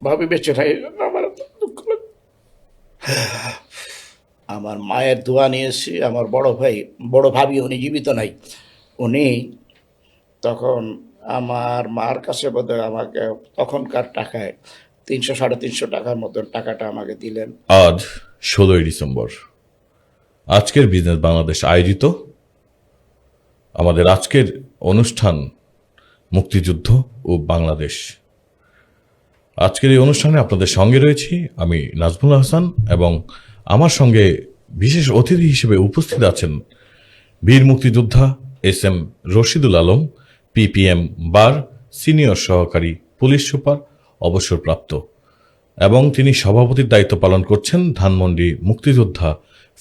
ভাবি বেঁচে নাই, আমার দুঃখ লাগে। আমার মায়ের দোয়া নিয়েছি। আমার বড় ভাই, বড় ভাবি, উনি জীবিত নাই। উনি তখন আমার মার কাছে বোধহয় আমাকে তখনকার টাকায় 300 সাড়ে 300 টাকার মতন টাকাটা আমাকে দিলেন। আজ 16ই ডিসেম্বর, আজকের বিজনেস বাংলাদেশ আয়োজিত আমাদের আজকের অনুষ্ঠান মুক্তিযুদ্ধ ও বাংলাদেশ। আজকের এই অনুষ্ঠানে আপনাদের সঙ্গে রয়েছি আমি নাজমুল হাসান, এবং আমার সঙ্গে বিশেষ অতিথি হিসেবে উপস্থিত আছেন বীর মুক্তিযোদ্ধা S M Rashidul Alam, PPM bar senior সহকারী পুলিশ সুপার, অবসরপ্রাপ্ত, এবং তিনি সভাপতির দায়িত্ব পালন করছেন ধানমন্ডি মুক্তিযোদ্ধা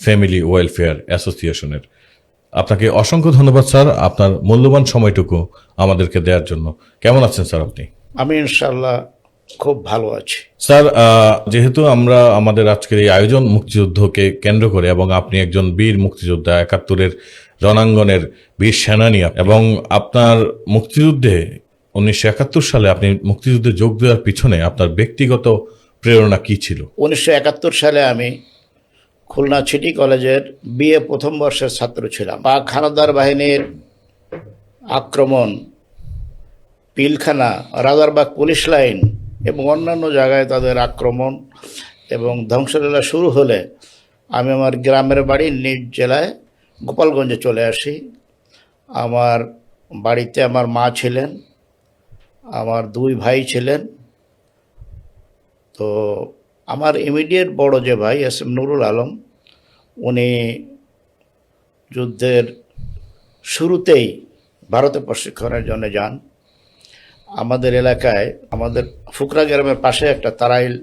ফ্যামিলি ওয়েলফেয়ার অ্যাসোসিয়েশনের। আপনাকে অসংখ্য ধন্যবাদ স্যার, আপনার মূল্যবান সময়টুকু আমাদেরকে দেওয়ার জন্য। কেমন আছেন স্যার আপনি? আমি ইনশাল্লাহ খুব ভালো আছি। স্যার, যেহেতু আমরা আমাদের আজকের এই আয়োজন মুক্তিযুদ্ধকে কেন্দ্র করে, এবং আপনি একজন বীর মুক্তিযোদ্ধা, 71-এর রণাঙ্গনের বীর সেনানী, এবং আপনার মুক্তিযুদ্ধে 1971 সালে আপনি মুক্তিযুদ্ধে যোগ দেওয়ার পিছনে আপনার ব্যক্তিগত প্রেরণা কি ছিল? 1971 সালে আমি খুলনা সিটি কলেজের বিএ প্রথম বর্ষের ছাত্র ছিলাম। পাক হানাদার বাহিনীর আক্রমণ, পিলখানা, রাজারবাগ পুলিশ লাইন এবং অন্যান্য জায়গায় তাদের আক্রমণ এবং ধ্বংসলীলা শুরু হলে আমি আমার গ্রামের বাড়ি নিজ জেলায় গোপালগঞ্জে চলে আসি। আমার বাড়িতে আমার মা ছিলেন, আমার দুই ভাই ছিলেন। তো আমার ইমিডিয়েট বড় যে ভাই এস এম নুরুল আলম, উনি যুদ্ধের শুরুতেই ভারতে প্রশিক্ষণের জন্য যান। আমাদের এলাকায়, আমাদের ফুকরা গ্রামের পাশে একটা তারাইল,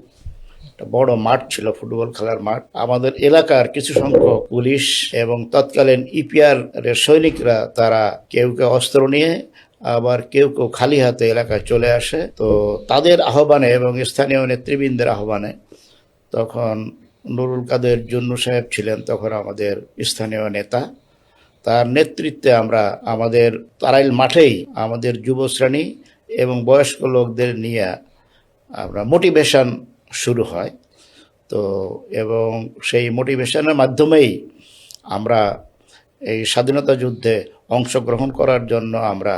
একটা বড় মাঠ ছিল, ফুটবল খেলার মাঠ। আমাদের এলাকার কিছু সংখ্যক পুলিশ এবং তৎকালীন ইপিআর এর সৈনিকরা, তারা কেউ কেউ অস্ত্র নিয়ে, আবার কেউ কেউ খালি হাতে এলাকায় চলে আসে। তো তাদের আহ্বানে এবং স্থানীয় নেতৃবৃন্দের আহ্বানে তখন নুরুল কাদের জুন্নু সাহেব ছিলেন তখন আমাদের স্থানীয় নেতা। তার নেতৃত্বে আমরা আমাদের তারাইল মাঠেই আমাদের যুব শ্রেণী এবং বয়স্ক লোকদের নিয়ে আমরা মোটিভেশন শুরু হয়। তো এবং সেই মোটিভেশনের মাধ্যমেই আমরা এই স্বাধীনতা যুদ্ধে অংশগ্রহণ করার জন্য আমরা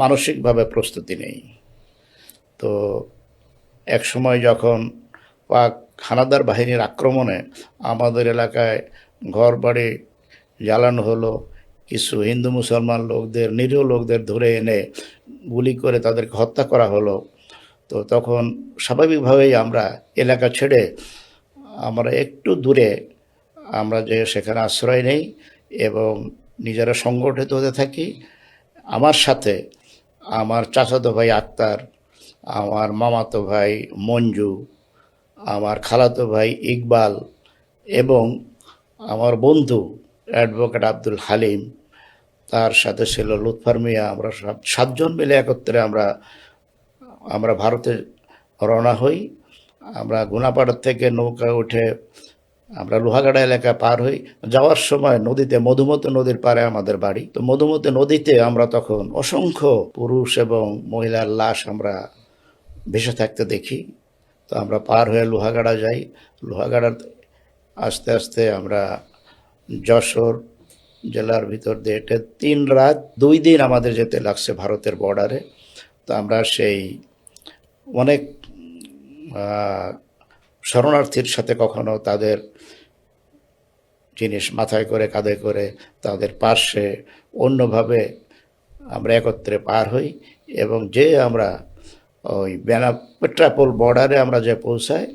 মানসিকভাবে প্রস্তুতি নেই। তো এক সময় যখন পাক হানাদার বাহিনীর আক্রমণে আমাদের এলাকায় ঘর বাড়ি জ্বালানো হলো, কিছু হিন্দু মুসলমান লোকদের, নিরীহ লোকদের ধরে এনে গুলি করে তাদেরকে হত্যা করা হলো। তো তখন স্বাভাবিকভাবেই আমরা এলাকা ছেড়ে আমরা একটু দূরে আমরা যে সেখানে আশ্রয় নেই এবং নিজেরা সংগঠিত হতে থাকি। আমার সাথে আমার চাচাতো ভাই আক্তার, আমার মামাতো ভাই মঞ্জু, আমার খালাতো ভাই ইকবাল এবং আমার বন্ধু অ্যাডভোকেট আব্দুল হালিম, তার সাথে ছিল লুৎফার মিয়া। আমরা সব 7 জন মিলে একত্রে আমরা ভারতে রওনা হই। আমরা গুনাপাড়ার থেকে নৌকা উঠে আমরা লোহাগাড়া এলাকা পার হই। যাওয়ার সময় নদীতে, মধুমতি নদীর পাড়ে আমাদের বাড়ি। তো মধুমতি নদীতে আমরা তখন অসংখ্য পুরুষ এবং মহিলার লাশ আমরা ভেসে থাকতে দেখি। তো আমরা পার হয়ে লোহাগাড়া যাই। লোহাগাড়ার আস্তে আস্তে আমরা যশোর জেলার ভিতর দিয়ে এটা 3 রাত 2 দিন আমাদের যেতে লাগছে ভারতের বর্ডারে। তো আমরা সেই অনেক শরণার্থীর সাথে কখনো তাদের জিনিস মাথায় করে, কাঁধে করে, তাদের পাশে অন্যভাবে আমরা একত্রে পার হই এবং যে আমরা ওই পেট্রাপোল বর্ডারে আমরা যে পৌঁছাই,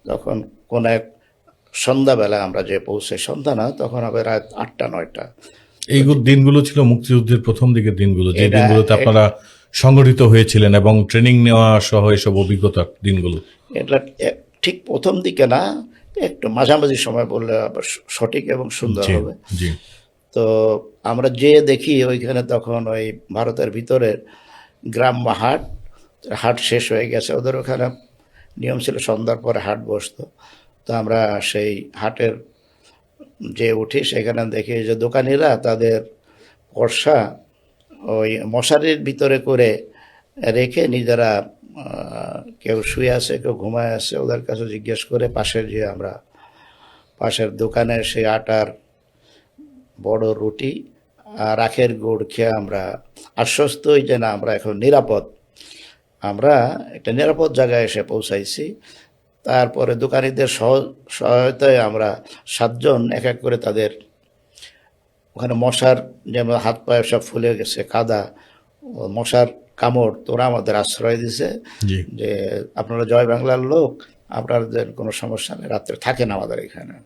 তখন কোন এক সন্ধ্যাবেলা আমরা যে পৌঁছাই, সন্ধ্যা না, তখন হবে রাত 8টা 9টা। এই দিনগুলো ছিল মুক্তিযুদ্ধের প্রথম দিকের দিনগুলো, যে এটা দিনগুলোতে আপনারা সংগঠিত হয়েছিলেন এবং ট্রেনিং নেওয়া সহ এসব অভিজ্ঞতার দিনগুলো। এটা ঠিক প্রথম দিকে না, একটু মাঝামাঝি সময় বললে আবার সঠিক এবং সুন্দর জি হবে। জি। তো আমরা যে দেখি ওইখানে তখন ওই ভারতের ভিতরের গ্রাম বা হাট, হাট শেষ হয়ে গেছে। ওদের ওখানে নিয়ম ছিল সন্ধ্যার পরে হাট বসতো। তো আমরা সেই হাটের যে উঠি, সেখানে দেখি যে দোকানিরা তাদের বর্ষা ওই মশারির ভিতরে করে রেখে নিজেরা কেউ শুয়ে আছে, কেউ ঘুমায় আছে, ওদের কাছে জিজ্ঞেস করে পাশের যে আমরা পাশের দোকানের সেই আটার বড় রুটি আর আখের গুড় খেয়ে আমরা আশ্বস্ত হই যে না, আমরা এখন নিরাপদ, আমরা একটা নিরাপদ জায়গায় এসে পৌঁছাইছি। তারপরে দোকানিদের সহায়তায় আমরা 7 জন এক এক করে তাদের ওখানে মশার, যেমন হাত পায়ে সব ফুলে গেছে কাদা, ও মশার কামড়, তোরা আমাদের আশ্রয় দিছে জি। যে আপনারা জয় বাংলার লোক, আপনাদের কোনো সমস্যা নেই, রাত্রে থাকেন আমাদের এখানে।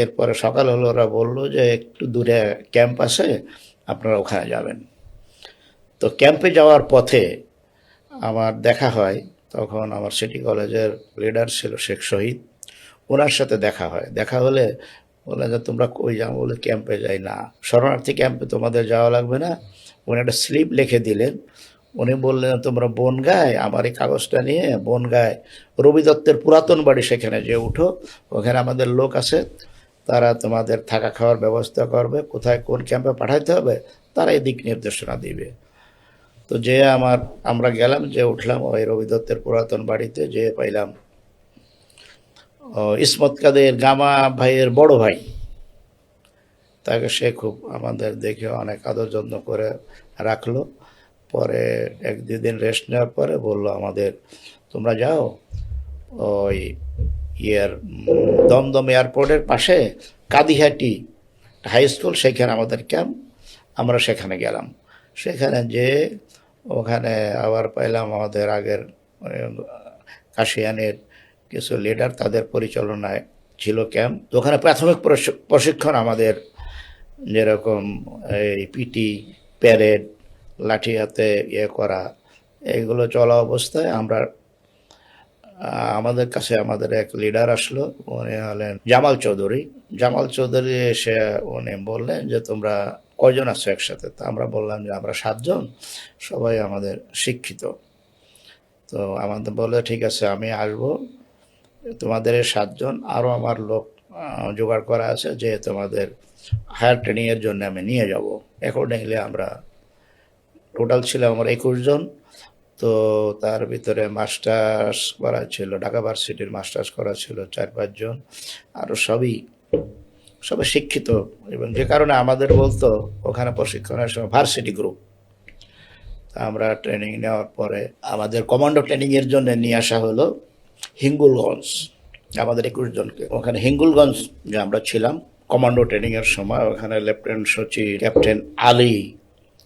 এরপরে সকাল হলো, ওরা বললো যে একটু দূরে ক্যাম্প আছে, আপনারা ওখানে যাবেন। তো ক্যাম্পে যাওয়ার পথে আমার দেখা হয়, তখন আমার সিটি কলেজের লিডার ছিল শেখ শহীদ, ওনার সাথে দেখা হয়। দেখা হলে বলে যে তোমরা কই যাও, বলে ক্যাম্পে যাই না, শরণার্থী ক্যাম্পে তোমাদের যাওয়া লাগবে না। উনি একটা স্লিপ লিখে দিলেন, উনি বললেন তোমরা বনগাঁয়, আমার এই কাগজটা নিয়ে বনগাঁয় রবি দত্তের পুরাতন বাড়ি, সেখানে যে উঠো, ওখানে আমাদের লোক আছে, তারা তোমাদের থাকা খাওয়ার ব্যবস্থা করবে, কোথায় কোন ক্যাম্পে পাঠাইতে হবে তারা এই দিক নির্দেশনা দিবে। তো যে আমরা গেলাম, যে উঠলাম ওই রবি দত্তের পুরাতন বাড়িতে, যে পাইলাম ইসমত কাদের গামা ভাইয়ের বড় ভাই। তাকে সে খুব আমাদের দেখে অনেক আদর যত্ন করে রাখলো। পরে 1-2 দিন রেস্ট নেওয়ার পরে বললো আমাদের তোমরা যাও ওই দমদম এয়ারপোর্টের পাশে কাদিহাটি হাই স্কুল, সেখানে আমাদের ক্যাম্প। আমরা সেখানে গেলাম। সেখানে যে ওখানে আবার পাইলাম আমাদের আগের কাশিয়ানের কিছু লিডার, তাদের পরিচালনায় ছিল ক্যাম্প। তো ওখানে প্রাথমিক প্রশিক্ষণ আমাদের, যেরকম এই পিটি, প্যারেড, লাঠি হাতে করা, এগুলো চলা অবস্থায় আমরা আমাদের কাছে আমাদের এক লিডার আসলো, উনি হলেন জামাল চৌধুরী। জামাল চৌধুরী এসে উনি বললেন যে তোমরা কয়জন আছো একসাথে? তো আমরা বললাম যে আমরা 7 জন, সবাই আমাদের শিক্ষিত। তো আমাদের বলে ঠিক আছে, আমি আসবো, তোমাদের 7 জন আরও আমার লোক জোগাড় করা আছে, যে তোমাদের হায়ার ট্রেনিংয়ের জন্য আমি নিয়ে যাব। অ্যাকর্ডিংলি আমরা টোটাল ছিলাম আমরা 21 জন। তো তার ভিতরে মাস্টার্স করা ছিল, ঢাকা ভার্সিটির মাস্টার্স করা ছিল 4-5 জন, আরও সবই শিক্ষিত। এবং যে কারণে আমাদের বলতো ওখানে প্রশিক্ষণের সময় ভার্সিটি গ্রুপ। আমরা ট্রেনিং নেওয়ার পরে আমাদের কমান্ডো ট্রেনিংয়ের জন্য নিয়ে আসা হলো হিঙ্গুলগঞ্জ, আমাদের 21 জনকে। ওখানে হিঙ্গুলগঞ্জ যে আমরা ছিলাম কমান্ডো ট্রেনিংয়ের সময়, ওখানে লেফটেন্যান্ট সচিব ক্যাপ্টেন আলী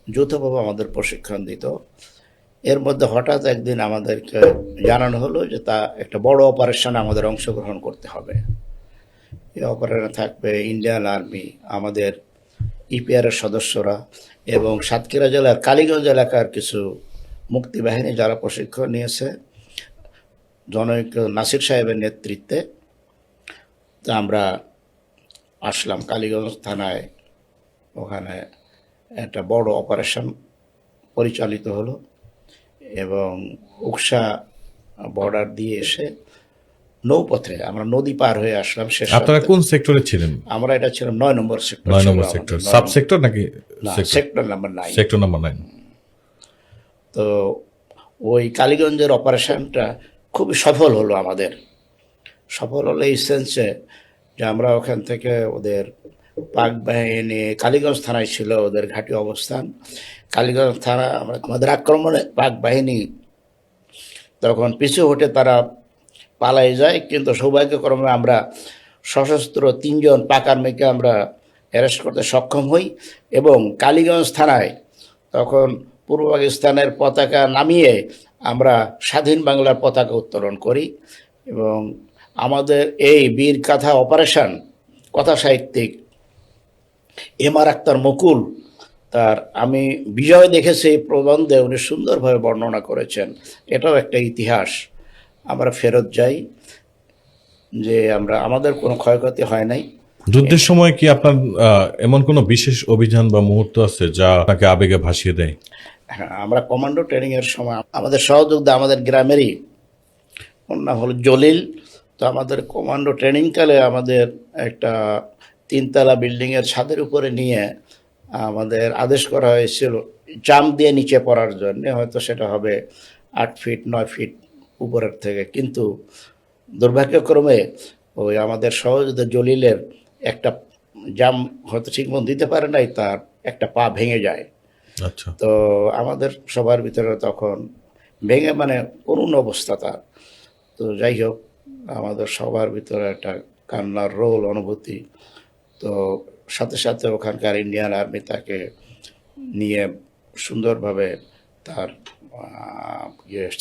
যৌথভাবে আমাদের প্রশিক্ষণ দিত। এর মধ্যে হঠাৎ একদিন আমাদেরকে জানানো হলো যে তা একটা বড় অপারেশনে আমাদের অংশগ্রহণ করতে হবে। এই অপারেশনে থাকবে ইন্ডিয়ান আর্মি, আমাদের ইপিআরের সদস্যরা এবং সাতক্ষীরা জেলার কালীগঞ্জ এলাকার কিছু মুক্তিবাহিনী যারা প্রশিক্ষণ নিয়েছে জনৈক নাসির সাহেবের নেতৃত্বে। তো আমরা আসলাম কালীগঞ্জ থানায়, ওখানে একটা বড় অপারেশন পরিচালিত হলো এবং উকসা বর্ডার দিয়ে এসে নৌপথে আমরা নদী পার হয়ে আসলাম। শেষ আপনারা কোন সেক্টরে ছিলেন? আমরা এটা ছিলাম 9 নম্বর সেক্টর। 9 নম্বর সেক্টর, সাব সেক্টর নাকি সেক্টর নাম্বার 9? Sector number 9। তো ওই কালীগঞ্জের অপারেশনটা খুবই সফল হলো আমাদের। সফল হলো এই সেন্সে যে আমরা ওখান থেকে ওদের পাক বাহিনী, কালীগঞ্জ থানায় ছিল ওদের ঘাঁটি অবস্থান। কালীগঞ্জ থানা আমাদের আক্রমণে পাক বাহিনী তখন পিছু হটে তারা পালাই যায়, কিন্তু সৌভাগ্যক্রমে আমরা সশস্ত্র 3 জন পাক আর্মিকে আমরা অ্যারেস্ট করতে সক্ষম হই এবং কালীগঞ্জ থানায় তখন পূর্ব পাকিস্তানের পতাকা নামিয়ে আমরা স্বাধীন বাংলার পতাকা উত্তোলন করি। এবং আমাদের এই বীর গাথা অপারেশন কথা সাহিত্যিক এম.আর. আক্তার মুকুল, তার আমি বিজয় দেখেছি এই প্রবন্ধে উনি সুন্দরভাবে বর্ণনা করেছেন। এটাও একটা ইতিহাস। আমরা ফেরত যাই যে আমাদের কোনো ক্ষয়ক্ষতি হয় নাই। যুদ্ধের সময় কি আপনার এমন কোনো বিশেষ অভিযান বা মুহূর্ত আছে যা আপনাকে আবেগে ভাসিয়ে দেয়? হ্যাঁ, আমরা কমান্ডো ট্রেনিংয়ের সময় আমাদের সহযোদ্ধা আমাদের গ্রামেরই, ওর নাম হলো জলিল। তো আমাদের কমান্ডো ট্রেনিংকালে আমাদের একটা 3তলা বিল্ডিংয়ের ছাদের উপরে নিয়ে আমাদের আদেশ করা হয়েছিল জাম্প দিয়ে নিচে পড়ার জন্য। হয়তো সেটা হবে 8 ফিট 9 ফিট উপরের থেকে, কিন্তু দুর্ভাগ্যক্রমে ওই আমাদের সহযোদ্ধা জলিলের একটা জাম হয়তো ঠিকমতো দিতে পারে নাই, তার একটা পা ভেঙে যায়। আচ্ছা। তো আমাদের সবার ভিতরে তখন ভেঙে মানে করুণ অবস্থা তার। তো যাই হোক, আমাদের সবার ভিতরে একটা কান্নার রোল অনুভূতি। তো সাথে সাথে ওখানকার ইন্ডিয়ান আর্মি তাকে নিয়ে সুন্দরভাবে তার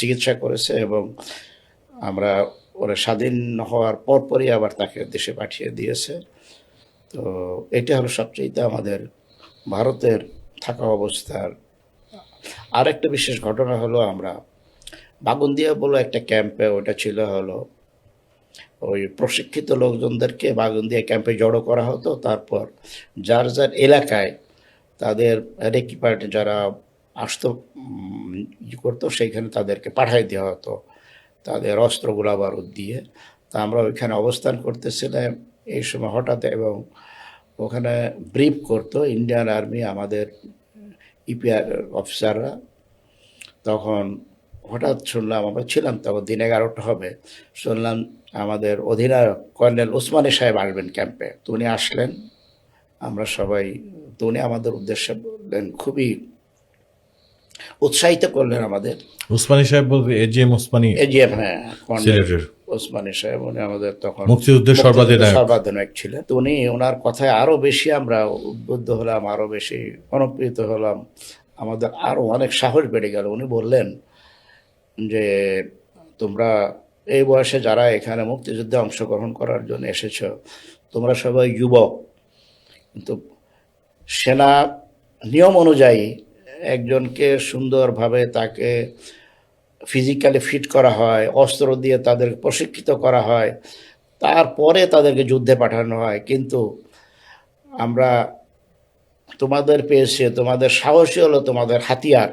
চিকিৎসা করেছে, এবং আমরা ওরা স্বাধীন হওয়ার পরপরই আবার তাকে দেশে পাঠিয়ে দিয়েছে। তো এটা হলো সবচেয়ে আমাদের ভারতের থাকা অবস্থার আরেকটা বিশেষ ঘটনা হলো, আমরা বাগুন্দিয়া বলে একটা ক্যাম্পে, ওটা ছিল হলো ওই প্রশিক্ষিত লোকজনদেরকে বাগুন্দিয়া ক্যাম্পে জড়ো করা হতো। তারপর যার যার এলাকায় তাদের রেকি পার্টি যারা আসতো করতো, সেইখানে তাদেরকে পাঠাই দেওয়া হতো তাদের অস্ত্র গোলা বারুদ দিয়ে। তা আমরা ওইখানে অবস্থান করতেছিলাম এই সময় হঠাৎ, এবং ওখানে ব্রিফ করতো ইন্ডিয়ান আর্মি আমাদের ইপিআর অফিসাররা। তখন হঠাৎ শুনলাম, আমরা ছিলাম তখন দিন 11টা হবে, শুনলাম আমাদের অধিনায়ক কর্নেল ওসমানী সাহেব আসবেন ক্যাম্পে। তো উনি আসলেন, আমরা সবাই, তো উনি আমাদের উদ্দেশ্যে বললেন, খুবই উৎসাহিত করলেন আমাদের। ওসমানী সাহেব বলতে এজিএম ওসমানী, এজিএম, হ্যাঁ, কর্নেল সিলেটের ওসমানী সাহেব, উনি আমাদের তখন মুক্তিযুদ্ধের সর্বাধিনায়ক। সর্বাধিনায়ক ছিলেন। তো উনি, ওনার কথায় আরো বেশি আমরা উদ্বুদ্ধ হলাম, আরো বেশি অনুপ্রাণিত হলাম, আমাদের আরো অনেক সাহস বেড়ে গেল। উনি বললেন যে তোমরা এই বয়সে যারা এখানে মুক্তিযুদ্ধে অংশগ্রহণ করার জন্য এসেছো, তোমরা সবাই যুবক, কিন্তু সেনা নিয়ম অনুযায়ী একজনকে সুন্দরভাবে তাকে ফিজিক্যালি ফিট করা হয়, অস্ত্র দিয়ে তাদের প্রশিক্ষিত করা হয়, তারপরে তাদেরকে যুদ্ধে পাঠানো হয়। কিন্তু আমরা তোমাদের পেয়েছি, তোমাদের সাহসী হলো তোমাদের হাতিয়ার।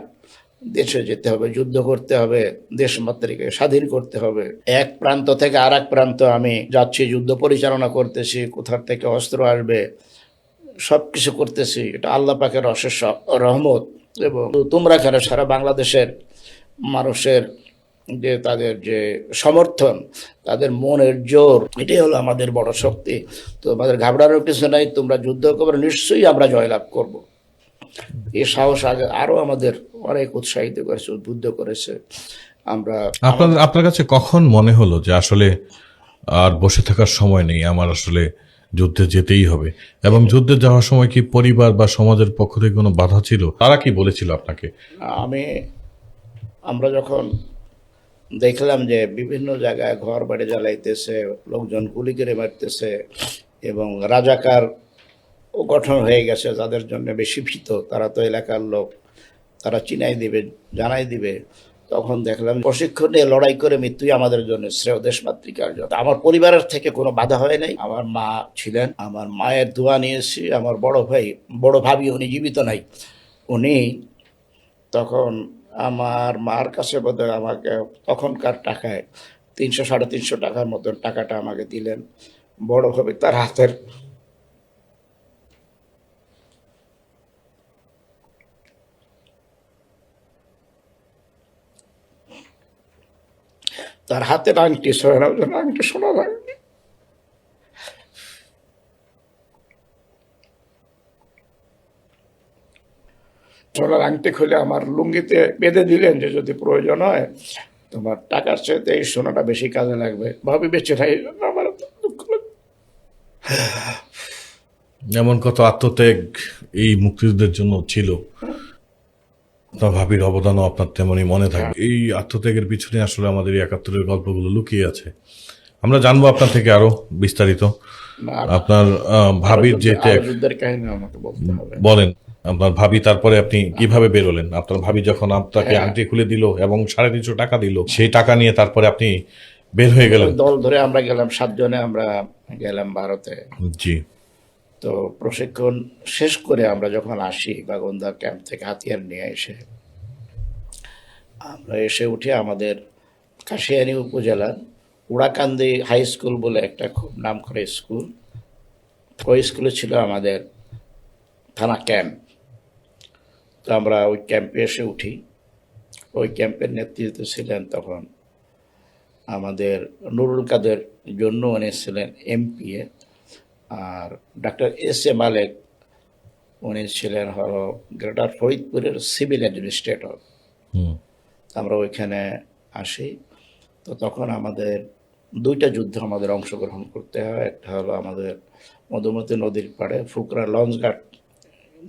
দেশে যেতে হবে, যুদ্ধ করতে হবে, দেশমাতৃকে স্বাধীন করতে হবে। এক প্রান্ত থেকে আর এক প্রান্ত আমি যাচ্ছি, যুদ্ধ পরিচালনা করতেছি, কোথার থেকে অস্ত্র আসবে সব কিছু করতেছি, এটা আল্লাহ পাকের অশেষ রহমত। এবং তোমরা এখানে সারা বাংলাদেশের মানুষের যে তাদের যে সমর্থন, তাদের মনের জোর, এটাই হলো আমাদের বড় শক্তি। তো আমাদের ঘাবড়ানোর কিছু নাই, তোমরা যুদ্ধ করবে, নিশ্চয়ই আমরা জয়লাভ করব। এই সাহস আগে আরো আমাদের অনেক উৎসাহিত করেছে, উদ্বুদ্ধ করেছে। আমরা আপনার কাছে কখন মনে হলো যে আসলে আর বসে থাকার সময় নেই, আমার আসলে যুদ্ধে যেতেই হবে? এবং যুদ্ধে যাওয়ার সময় কি পরিবার বা সমাজের পক্ষ থেকে কোনো বাধা ছিল? তারা কি বলেছিল আপনাকে? আমি আমরা যখন দেখলাম যে বিভিন্ন জায়গায় ঘর বাড়ি জ্বালাইতেছে, লোকজন গুলি করে মারতেছে, এবং রাজাকার গঠন হয়ে গেছে, তাদের জন্য বেশি ভীত, তারা তো এলাকার লোক, তারা চিনাই দিবে, জানাই দিবে। তখন দেখলাম প্রশিক্ষণ নিয়ে লড়াই করে মৃত্যুই আমাদের জন্য শ্রেয়, দেশ মাতৃকার জন্য। আমার পরিবারের থেকে কোনো বাধা হয় নাই। আমার মা ছিলেন, আমার মায়ের দোয়া নিয়েছি। আমার বড় ভাই, বড় ভাবি, উনি জীবিত নাই, উনি তখন আমার মার কাছে বোধহয় আমাকে তখনকার টাকায় 300 সাড়ে 300 টাকার মতন টাকাটা আমাকে দিলেন। বড় ভাবে তার হাতের আংটি, সোনার আংটি, সোনার আংটি, সোনার আংটি খুলে আমার লুঙ্গিতে বেঁধে দিলেন যে যদি প্রয়োজন হয় তোমার টাকার চাইতে এই সোনাটা বেশি কাজে লাগবে। ভাবি বেঁচে নাই, এই জন্য আমার এত দুঃখ লাগে। এমন কত আত্মত্যাগ এই মুক্তিযুদ্ধের জন্য ছিল, আপনার ভাবির অবদানও আপনার তেমনই মনে থাকে। এই আত্মত্যাগের পিছনে আসলে আমাদের এই 71-এর গল্পগুলো লুকিয়ে আছে। আমরা জানবো আপনার থেকে আরো বিস্তারিত। আপনার ভাবির যে ত্যাগ, যুদ্ধের কাহিনী আমাকে বলতে হবে। বলেন আপনার ভাবি, তারপরে আপনি কিভাবে বেরোলেন? আপনার ভাবি যখন আপনাকে আংটি খুলে দিল এবং 350 টাকা দিল, সেই টাকা নিয়ে তারপরে আপনি বের হয়ে গেলেন। দল ধরে আমরা গেলাম, 7 জনে আমরা গেলাম ভারতে। জি। তো প্রশিক্ষণ শেষ করে আমরা যখন আসি বাগন্দার ক্যাম্প থেকে হাতিয়ার নিয়ে এসে, আমরা এসে উঠে আমাদের কাশিয়ানী উপজেলার উড়াকান্দি হাই স্কুল বলে একটা খুব নাম করে স্কুল, ওই স্কুলে ছিল আমাদের থানা ক্যাম্প। তো আমরা ওই ক্যাম্পে এসে উঠি। ওই ক্যাম্পের নেতৃত্বে ছিলেন তখন আমাদের নুরুল কাদের জন্য উনি ছিলেন এমপিএ, আর ডাক্তার এস এ মালেক উনি ছিলেন হলো গ্রেটার ফরিদপুরের সিভিল অ্যাডমিনিস্ট্রেটর। হুম। আমরা ওইখানে আসি। তো তখন আমাদের দুইটা যুদ্ধে আমাদের অংশগ্রহণ করতে হয়। একটা হলো আমাদের মধুমতি নদীর পাড়ে ফুকরা লঞ্চঘাট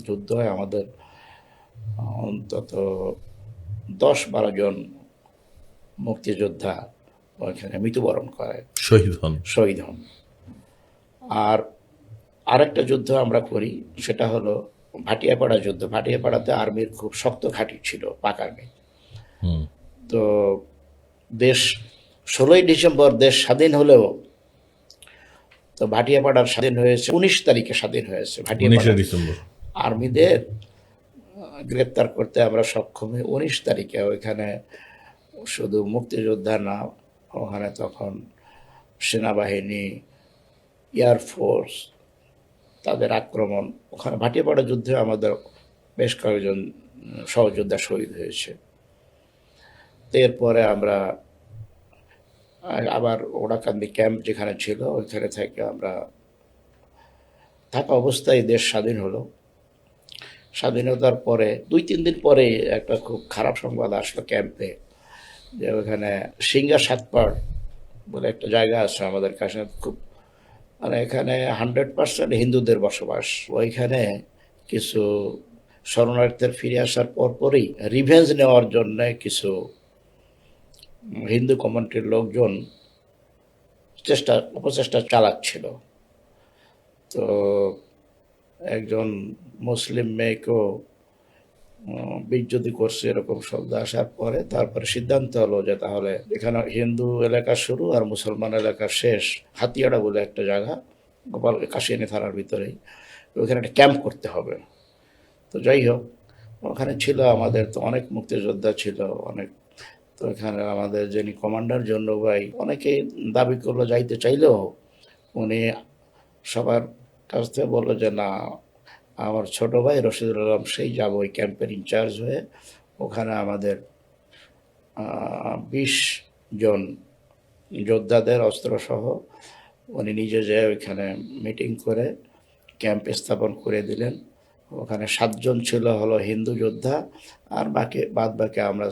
যুদ্ধ হয়। আমাদের অন্তত 10-12 জন মুক্তিযোদ্ধা ওইখানে মৃত্যুবরণ করে, শহীদ হন। শহীদ হন। আর আরেকটা যুদ্ধ আমরা করি, সেটা হলো ভাটিয়াপাড়া যুদ্ধ। ভাটিয়াপাড়াতে আর্মির খুব শক্ত ঘাঁটি ছিল, পাক আর্মি। হুম। তো দেশ 16ই ডিসেম্বর দেশ স্বাধীন হলেও, তো ভাটিয়াপাড়ার স্বাধীন হয়েছে 19 তারিখে স্বাধীন হয়েছে। 19শে ভাটিয়াপাড়া ডিসেম্বর। আর্মিদের গ্রেপ্তার করতে আমরা সক্ষম হই 19 তারিখে। ওইখানে শুধু মুক্তিযোদ্ধা না, ওখানে তখন সেনাবাহিনী, এয়ারফোর্স, তাদের আক্রমণ, ওখানে ভাটিয়াপাড়া যুদ্ধে আমাদের বেশ কয়েকজন সহযোদ্ধা শহীদ হয়েছে। তো এরপরে আমরা আবার ওড়াকান্দি ক্যাম্প যেখানে ছিল ওইখানে থেকে আমরা থাকা অবস্থায় দেশ স্বাধীন হলো। স্বাধীনতার পরে 2-3 দিন পরে একটা খুব খারাপ সংবাদ আসলো ক্যাম্পে, যে ওখানে সিঙ্গা সাতপাড় বলে একটা জায়গা আছে আমাদের কাছে, খুব মানে এখানে 100% হিন্দুদের বসবাস। ওইখানে কিছু শরণার্থীদের ফিরে আসার পরপরই রিভেঞ্জ নেওয়ার জন্য কিছু হিন্দু কমিউনিটির লোকজন অপচেষ্টা চালাচ্ছিল। তো একজন মুসলিম মেয়েকেও বিচ্যুতি করছে, এরকম শব্দ আসার পরে তারপরে সিদ্ধান্ত হলো যে তাহলে এখানে হিন্দু এলাকা শুরু আর মুসলমান এলাকা শেষ, হাতিয়াড়া বলে একটা জায়গা গোপাল কাশিয়ানী থানার ভিতরেই, ওইখানে একটা ক্যাম্প করতে হবে। তো যাই হোক, ওখানে ছিল আমাদের তো অনেক মুক্তিযোদ্ধা ছিল অনেক। তো এখানে আমাদের যিনি কমান্ডার জন্য ভাই অনেকেই দাবি করলো যাইতে চাইলেও উনি সবার কাছ থেকে বললো যে না, আমার ছোট ভাই রশিদুল আলম সেই যাবো ওই ক্যাম্পের ইনচার্জ হয়ে। ওখানে আমাদের 20 জন যোদ্ধাদের অস্ত্রসহ উনি নিজে যেয়ে ওইখানে মিটিং করে ক্যাম্প স্থাপন করে দিলেন। ওখানে 7 জন ছিল হলো হিন্দু যোদ্ধা, আর বাদ বাকি আমরা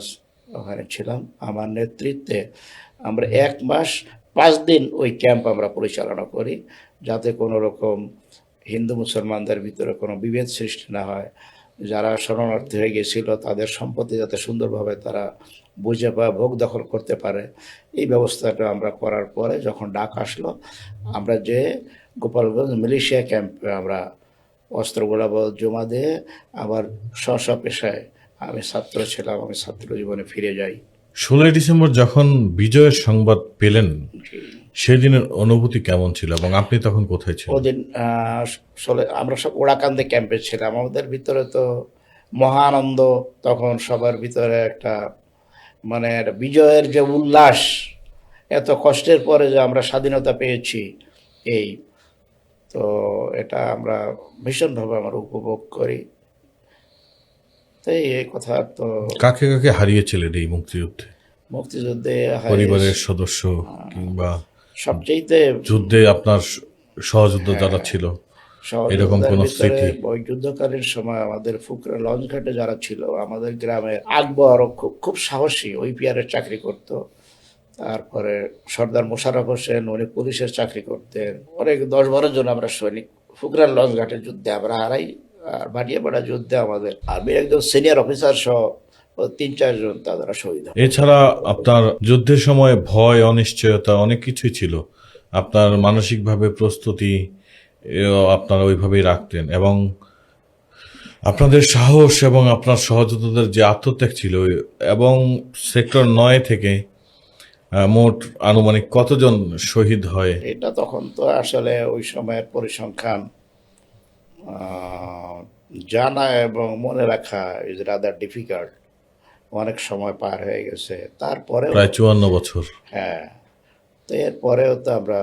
ওখানে ছিলাম। আমার নেতৃত্বে আমরা 1 মাস 5 দিন ওই ক্যাম্প আমরা পরিচালনা করি, যাতে কোনো রকম হিন্দু মুসলমানদের ভিতরে কোনো বিভেদ সৃষ্টি না হয়। যারা শরণার্থী হয়ে গেছিল তাদের সম্পত্তি যাতে সুন্দরভাবে তারা বুঝে বা ভোগ দখল করতে পারে, এই ব্যবস্থাটা আমরা করার পরে যখন ডাক আসলো, আমরা যে গোপালগঞ্জ মিলিশিয়া ক্যাম্পে আমরা অস্ত্রগুলা জমা দিয়ে আবার স্ব পেশায়, আমি ছাত্র ছিলাম, আমি ছাত্র জীবনে ফিরে যাই। 16ই ডিসেম্বর যখন বিজয়ের সংবাদ পেলেন, সেদিনের অনুভূতি কেমন ছিল এবং আপনি তখন কোথায় ছিলেন? ওদিন আমরা সব ওড়াকান্দি ক্যাম্পে ছিলাম। আমাদের ভিতরে তো মহা আনন্দ, তখন সবার ভিতরে একটা মানে একটা বিজয়ের যে উল্লাস, এত কষ্টের পরে যে আমরা স্বাধীনতা পেয়েছি, এই তো এটা আমরা ভীষণভাবে আমরা উপভোগ করি। তো এই কথা তো কাকে কাকে হারিয়েছিলেন এই মুক্তিযুদ্ধে? মুক্তিযুদ্ধে পরিবারের সদস্য কিংবা সবচেয়ে যুদ্ধে আপনার সহযোদ্ধা যারা ছিল, এরকম কোন স্মৃতি? ওই যুদ্ধকালীন সময় আমাদের ফুকরা লঞ্চ ঘাটে যারা ছিল, আমাদের গ্রামের আকবর খুব খুব সাহসী, ওই পিয়ারের চাকরি করত। তারপরে সর্দার মোশাররফ হোসেন, উনি পুলিশের চাকরি করতেন। অনেক 10-12 জন আমরা সৈনিক ফুকরার লঞ্চ ঘাটের যুদ্ধে আমরা হারাই। আর ভাটিয়াপাড়া যুদ্ধে আমাদের আর্মির একজন সিনিয়র অফিসার সহ 3-4 জন তারা শহীদ হয়। এছাড়া আপনার যুদ্ধের সময় ভয়, অনিশ্চয়তা অনেক কিছুই ছিল। আপনার মানসিকভাবে প্রস্তুতি আপনারা ওইভাবেই রাখতেন, এবং আপনাদের সাহস এবং আপনার সহযোদ্ধাদের যে আত্মত্যাগ ছিল, এবং সেক্টর 9 থেকে মোট আনুমানিক কতজন শহীদ হয়? এটা তখন তো আসলে ওই সময়ের পরিসংখ্যান জানা এবং মনে রাখা ইজ রাদার ডিফিকাল্ট। অনেক সময় পার হয়ে গেছে, তারপরে প্রায় 54 বছর। হ্যাঁ, তো এরপরেও তো আমরা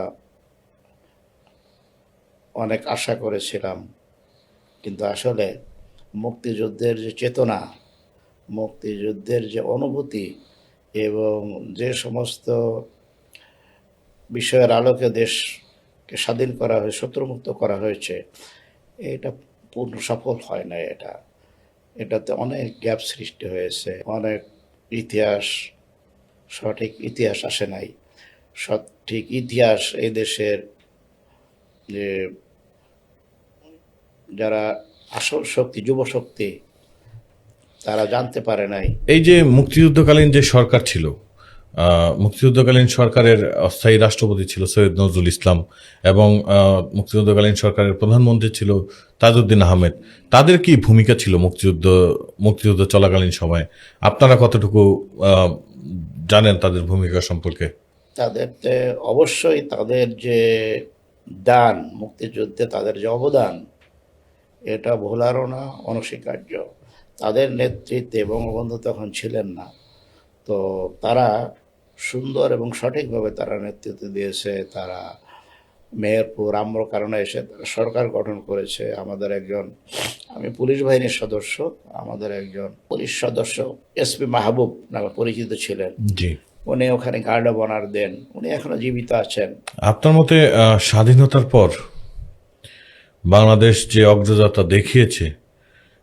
অনেক আশা করেছিলাম, কিন্তু আসলে মুক্তিযুদ্ধের যে চেতনা, মুক্তিযুদ্ধের যে অনুভূতি এবং যে সমস্ত বিষয়ের আলোকে দেশকে স্বাধীন করা হয়েছে, শত্রুমুক্ত করা হয়েছে, এটা পূর্ণ সফল হয় না। এটাতে অনেক গ্যাপ সৃষ্টি হয়েছে, অনেক ইতিহাস, সঠিক ইতিহাস আসে নাই। সঠিক ইতিহাস এই দেশের যে যারা আসল শক্তি, যুব শক্তি, তারা জানতে পারে নাই। এই যে মুক্তিযুদ্ধকালীন যে সরকার ছিল, মুক্তিযুদ্ধকালীন সরকারের অস্থায়ী রাষ্ট্রপতি ছিল সৈয়দ নজরুল ইসলাম এবং মুক্তিযুদ্ধকালীন সরকারের প্রধানমন্ত্রী ছিল তাজউদ্দিন আহমেদ। তাদের কি ভূমিকা ছিল মুক্তিযুদ্ধ চলাকালীন সময়ে? আপনারা কতটুকু জানেন তাদের ভূমিকা সম্পর্কে? তাদেরতে অবশ্যই তাদের যে দান, মুক্তিযুদ্ধে তাদের যে অবদান, এটা ভোলারও না, অনস্বীকার্য। তাদের নেতৃত্বে বঙ্গবন্ধু তখন ছিলেন না, তো তারা সুন্দর এবং সঠিকভাবে তারা নেতৃত্ব দিয়েছে। তারা মেহেরপুর আম্রকারণে এসে তারা সরকার গঠন করেছে। আমি পুলিশ বাহিনীর সদস্য, আমাদের একজন পুলিশ সদস্য এসপি মাহবুব নামে পরিচিত ছিলেন। জি, উনি ওখানে গার্ড অব অনার দেন, উনি এখনো জীবিত আছেন। আপনার মতে স্বাধীনতার পর বাংলাদেশ যে অগ্রযাত্রা দেখিয়েছে,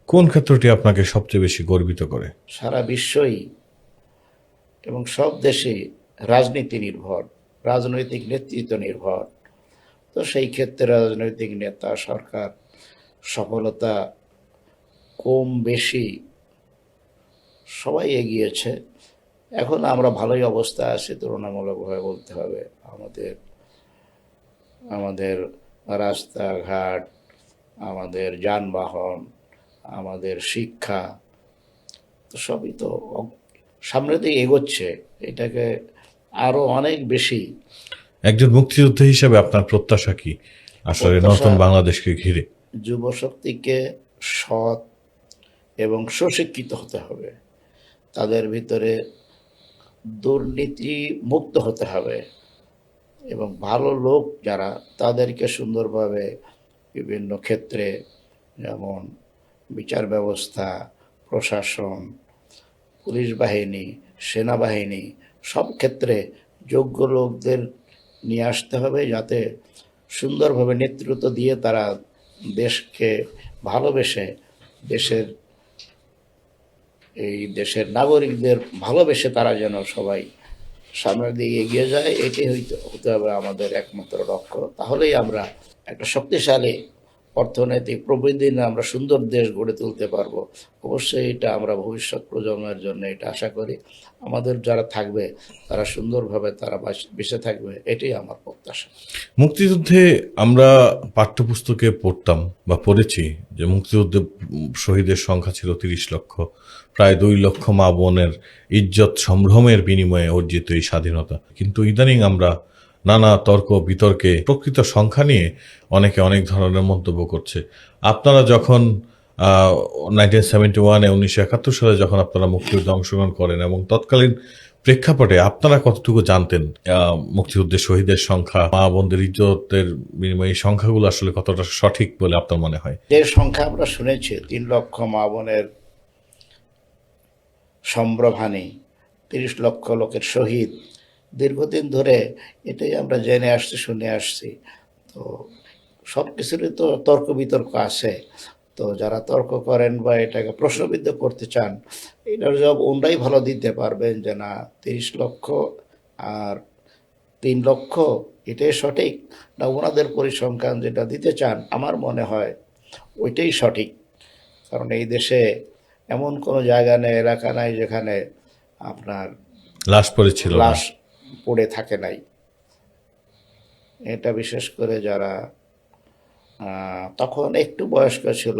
কোন ক্ষেত্রটি আপনাকে সবচেয়ে বেশি গর্বিত করে? সারা বিশ্বই এবং সব দেশে রাজনীতি নির্ভর, রাজনৈতিক নেতৃত্ব নির্ভর। তো সেই ক্ষেত্রে রাজনৈতিক নেতা, সরকার সফলতা কম বেশি সবাই এগিয়েছে। এখন আমরা ভালোই অবস্থা আছি তুলনামূলকভাবে বলতে হবে। আমাদের রাস্তাঘাট, আমাদের যানবাহন, আমাদের শিক্ষা, তো সবই তো সামনের দিকে এগোচ্ছে। এটাকে আরো অনেক বেশি। একজন মুক্তিযোদ্ধা হিসেবে আপনার প্রত্যাশা কি আসলে নতুন বাংলাদেশকে ঘিরে? যুব শক্তিকে সৎ এবং সুশিক্ষিত হতে হবে, তাদের ভিতরে দুর্নীতি মুক্ত হতে হবে এবং ভালো লোক যারা, তাদেরকে সুন্দরভাবে বিভিন্ন ক্ষেত্রে, যেমন বিচার ব্যবস্থা, প্রশাসন, পুলিশ বাহিনী, সেনাবাহিনী, সব ক্ষেত্রে যোগ্য লোকদের নিয়ে আসতে হবে, যাতে সুন্দরভাবে নেতৃত্ব দিয়ে তারা দেশকে ভালোবেসে, দেশের নাগরিকদের ভালোবেসে তারা যেন সবাই সামনের দিকে এগিয়ে যায়। এটি হতে হবে আমাদের একমাত্র লক্ষ্য। তাহলেই আমরা একটা শক্তিশালী অর্থনৈতিক প্রবৃদ্ধি নিয়ে আমরা সুন্দর দেশ গড়ে তুলতে পারবো। অবশ্যই এটা আমরা ভবিষ্যৎ প্রজন্মের জন্য এটা আশা করি। আমাদের যারা থাকবে তারা সুন্দরভাবে তারা বেঁচে থাকবে, এটাই আমার প্রত্যাশা। মুক্তিযুদ্ধে আমরা পাঠ্যপুস্তকে পড়তাম বা পড়েছি যে মুক্তিযুদ্ধে শহীদের সংখ্যা ছিল 30 লক্ষ, প্রায় 2 লক্ষ মা বোনের ইজ্জত সম্ভ্রমের বিনিময়ে অর্জিত এই স্বাধীনতা। কিন্তু ইদানিং আমরা নানা তর্ক বিতর্কে প্রকৃত সংখ্যা নিয়ে অনেকে অনেক ধরনের মন্তব্য করছে। আপনারা যখন 1971 সালে যখন আপনারা মুক্তিযুদ্ধে অংশগ্রহণ করেন এবং তৎকালীন প্রেক্ষাপটে আপনারা কতটুকু জানতেন মুক্তিযুদ্ধের শহীদের সংখ্যা, মা বোনদের ইজ্জতের বিনিময়ে এই সংখ্যাগুলো আসলে কতটা সঠিক বলে আপনার মনে হয়? যে সংখ্যা আমরা শুনেছি, 3 লক্ষ মা বোনের সম্ভ্রমহানি, 30 লক্ষ লোকের শহীদ, দীর্ঘদিন ধরে এটাই আমরা জেনে আসছি, শুনে আসছি। তো সব কিছুরই তো তর্ক বিতর্ক আছে। তো যারা তর্ক করেন বা এটাকে প্রশ্নবিদ্ধ করতে চান, এটার জবাব ওনরাই ভালো দিতে পারবেন যে না 30 লক্ষ আর 3 লক্ষ এটাই সঠিক, না ওনাদের পরিসংখ্যান যেটা দিতে চান আমার মনে হয় ওইটাই সঠিক। কারণ এই দেশে এমন কোনো জায়গা নেই, এলাকা নাই যেখানে আপনার লাশ পড়েছিল, লাশ পড়ে থাকে নাই। এটা বিশেষ করে যারা তখন একটু বয়স্ক ছিল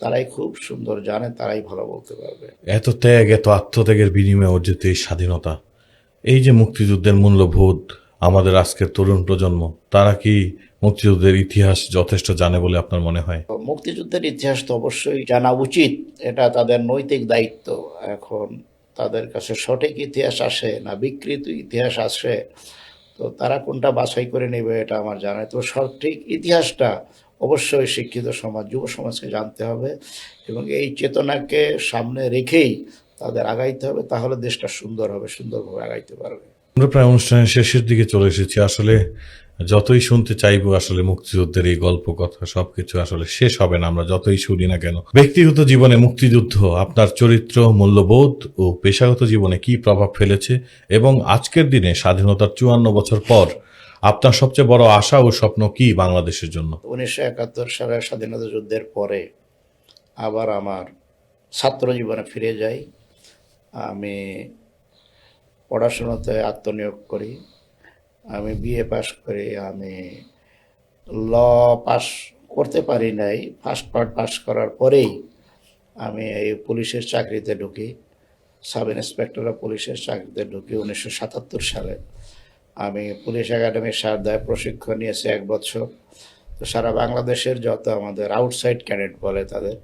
তারাই খুব সুন্দর জানে, তারাই ভালো বলতে পারবে। এত ত্যাগ, এত আত্মত্যাগের বিনিময়ে অর্জিত এই স্বাধীনতা, এই যে মুক্তিযুদ্ধের মূল্যবোধ, আমাদের আজকের তরুণ প্রজন্ম তারা কি মুক্তিযুদ্ধের ইতিহাস যথেষ্ট জানে বলে আপনার মনে হয়? মুক্তিযুদ্ধের ইতিহাস তো অবশ্যই জানা উচিত, এটা তাদের নৈতিক দায়িত্ব। এখন তাদের কাছে সঠিক ইতিহাস আসে না বিকৃত ইতিহাস আসে, তো তারা কোনটা বাছাই করে নেবে এটা আমার জানা। তো সঠিক ইতিহাসটা অবশ্যই শিক্ষিত সমাজ, যুব সমাজকে জানতে হবে এবং এই চেতনাকে সামনে রেখেই তাদের আগাইতে হবে, তাহলে দেশটা সুন্দর হবে, সুন্দরভাবে আগাইতে পারবে। আমরা প্রায় অনুষ্ঠানের শেষের দিকে চলে এসেছি। আসলে যতই শুনতে চাইবো আসলে মুক্তিযুদ্ধের এই গল্প কথা সবকিছু আসলে শেষ হবে না, আমরা যতই শুনি না কেন। ব্যক্তিগত জীবনে মুক্তিযুদ্ধ আপনার চরিত্র, মূল্যবোধ ও পেশাগত জীবনে কি প্রভাব ফেলেছে, এবং আজকের দিনে স্বাধীনতার 54 বছর পর আপনার সবচেয়ে বড় আশা ও স্বপ্ন কি বাংলাদেশের জন্য? 1971 সালের স্বাধীনতা যুদ্ধের পরে আবার আমার ছাত্র জীবনে ফিরে যাই। আমি পড়াশোনাতে আত্মনিয়োগ করি। আমি বিএ পাশ করি। আমি ল পাস করতে পারি নাই। ফার্স্ট পার্ট পাস করার পরেই আমি এই পুলিশের চাকরিতে ঢুকি। সাব ইন্সপেক্টর অফ পুলিশের চাকরিতে ঢুকি 1977 সালে। আমি পুলিশ একাডেমির সারদায় প্রশিক্ষণ নিয়েছি 1 বছর। তো সারা বাংলাদেশের যত আমাদের আউটসাইড ক্যাডেট বলে তাদের,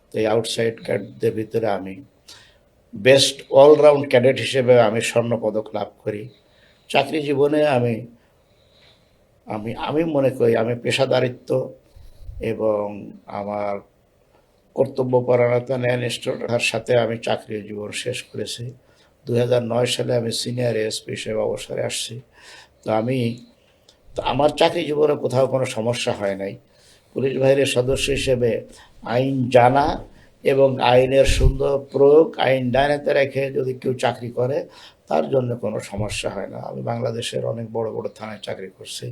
তো এই আউটসাইড ক্যাডেটদের ভিতরে আমি বেস্ট অলরাউন্ড ক্যাডেট হিসেবে আমি স্বর্ণপদক লাভ করি। চাকরি জীবনে আমি আমি আমি মনে করি আমি পেশাদারিত্ব এবং আমার কর্তব্যপরায়ণতা, ন্যায়নিষ্ঠতার সাথে আমি চাকরি জীবন শেষ করেছি। 2009 সালে আমি সিনিয়র এএসপি হিসেবে অবসরে আসছি। তো আমার চাকরি জীবনে কোথাও কোনো সমস্যা হয় নাই। পুলিশ বাহিনীর সদস্য হিসেবে আইন জানা এবং আইনের সুন্দর প্রয়োগ, আইন ডাইনাতে রেখে যদি কেউ চাকরি করে তার জন্য কোনো সমস্যা হয় না। আমি বাংলাদেশের অনেক বড় বড় থানায় চাকরি করছি।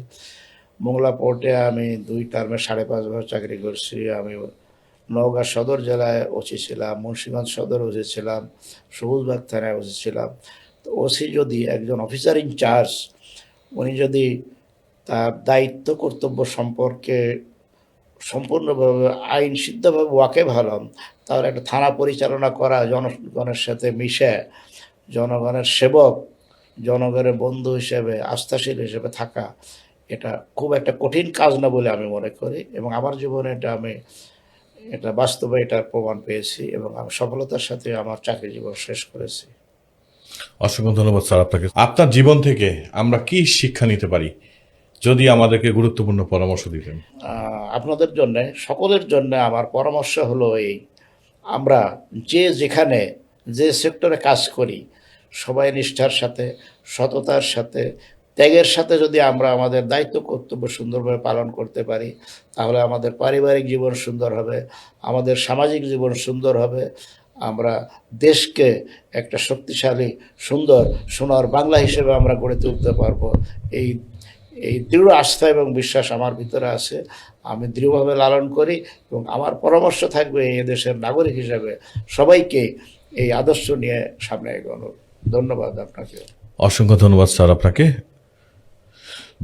মোংলা পোর্টে আমি 2 টার্মে 5.5 বছর চাকরি করছি। আমি নওগাঁ সদর জেলায় ওসি ছিলাম, মুন্সিগঞ্জ সদর ওসি ছিলাম, সবুজবাগ থানায় ওসি ছিলাম। তো ওসি যদি একজন অফিসার ইনচার্জ, উনি যদি তার দায়িত্ব কর্তব্য সম্পর্কে সম্পূর্ণভাবে আইন সিদ্ধভাবে ওয়াকেফ হলাম, তাহলে একটা থানা পরিচালনা করা, জনগণের সাথে মিশে জনগণের সেবক, জনগণের বন্ধু হিসেবে, আস্থাশীল হিসেবে থাকা, এটা খুব একটা কঠিন কাজ না বলে আমি মনে করি। এবং আমার জীবনে এটা বাস্তবে এটার প্রমাণ পেয়েছি এবং আমি সফলতার সাথে আমার চাকরি জীবন শেষ করেছি। অসংখ্য ধন্যবাদ স্যার আপনাকে। আপনার জীবন থেকে আমরা কি শিক্ষা নিতে পারি যদি আমাদেরকে গুরুত্বপূর্ণ পরামর্শ দিতেন? আপনাদের জন্য, সকলের জন্য আমার পরামর্শ হলো এই: আমরা যেখানে যে সেক্টরে কাজ করি, সবাই নিষ্ঠার সাথে, সততার সাথে, ত্যাগের সাথে যদি আমরা আমাদের দায়িত্ব কর্তব্য সুন্দরভাবে পালন করতে পারি, তাহলে আমাদের পারিবারিক জীবন সুন্দর হবে, আমাদের সামাজিক জীবন সুন্দর হবে। আমরা দেশকে একটা শক্তিশালী, সুন্দর, সোনার বাংলা হিসেবে আমরা গড়ে তুলতে পারবো। এই দৃঢ় আস্থা এবং বিশ্বাস আমার ভিতরে আছে। আমি দৃঢ়ভাবে লালন করি এবং আমার পরামর্শ থাকবে এই দেশের নাগরিক হিসেবে সবাইকে এই আদর্শ নিয়ে সামনে এগোনো। ধন্যবাদ আপনাকে। অসংখ্য ধন্যবাদ স্যার আপনাকে।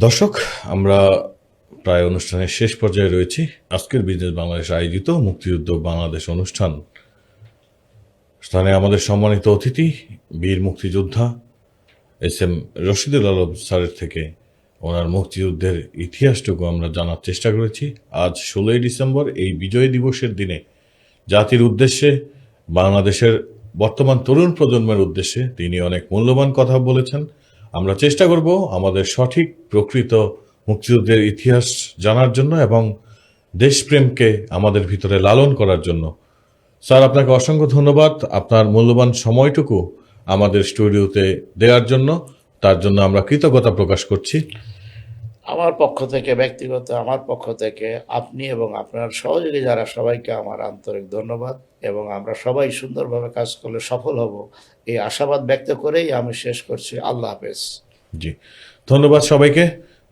দর্শক, আমরা প্রায় অনুষ্ঠানের শেষ পর্যায়ে রয়েছি। আজকের বিজনেস বাংলাদেশ আয়োজিত মুক্তিযুদ্ধ বাংলাদেশ অনুষ্ঠান স্থানে আমাদের সম্মানিত অতিথি বীর মুক্তিযোদ্ধা এস.এম. রশিদুল আলম স্যারের থেকে ওনার মুক্তিযুদ্ধের ইতিহাসটুকু আমরা জানার চেষ্টা করেছি। আজ 16ই ডিসেম্বর, এই বিজয় দিবসের দিনে জাতির উদ্দেশ্যে, বাংলাদেশের বর্তমান তরুণ প্রজন্মের উদ্দেশ্যে তিনি অনেক মূল্যবান কথা বলেছেন। আমরা চেষ্টা করব আমাদের সঠিক প্রকৃত মুক্তিযুদ্ধের ইতিহাস জানার জন্য এবং দেশপ্রেমকে আমাদের ভিতরে লালন করার জন্য। স্যার, আপনাকে অসংখ্য ধন্যবাদ আপনার মূল্যবান সময়টুকু আমাদের স্টুডিওতে দেওয়ার জন্য। তার জন্য আমরা কৃতজ্ঞতা প্রকাশ করছি। আমার পক্ষ থেকে, ব্যক্তিগত আমার পক্ষ থেকে আপনি এবং আপনার সহযোগী যারা, সবাইকে আমার আন্তরিক ধন্যবাদ। এবং আমরা সবাই সুন্দরভাবে কাজ করলে সফল হব, এই আশাবাদ ব্যক্ত করেই আমি শেষ করছি। আল্লাহ হাফেজ। জি, ধন্যবাদ সবাইকে।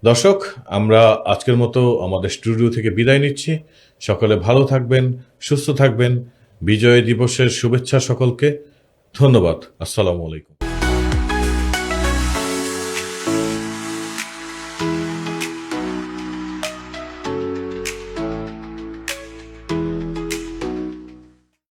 দর্শক, আমরা আজকের মতো আমাদের স্টুডিও থেকে বিদায় নিচ্ছি। সকলে ভালো থাকবেন, সুস্থ থাকবেন। বিজয় দিবসের শুভেচ্ছা সকলকে। ধন্যবাদ। আসসালামু আলাইকুম।